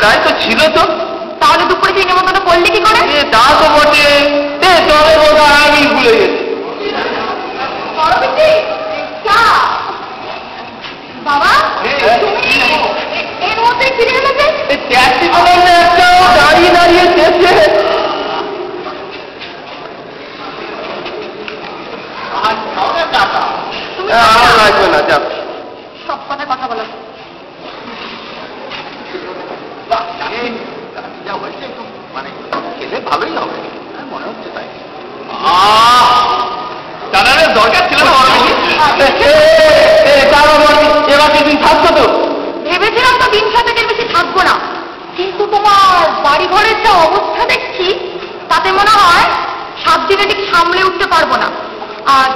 তাই তো ছিল তো। তাহলে দুপুরে সেই নেমন্তন্ন করলে কি করে? তা তো বটে, তবে বোধহয় আমি ভুলে গেছি। বাবা তুমি এর মধ্যে ফিরে এলে যে? ট্যাক্সি চালানো একটা দাঁড়িয়ে দাঁড়িয়ে দেখছে। আমার লাগবে না, যাও। সব কথা কথা বলো। মানে খেলে ভালোই হবে, মনে হচ্ছে তাই। দাদার দরকার ছিল না। এবার দিন থাকতো তো? ভেবেছিলাম তো 3-7 বেশি থাকবো না, কিন্তু তোমার বাড়ি ঘরের যা অবস্থা দেখছি তাতে মনে হয় 7 দিনে ঠিক সামলে উঠতে পারবো না। আর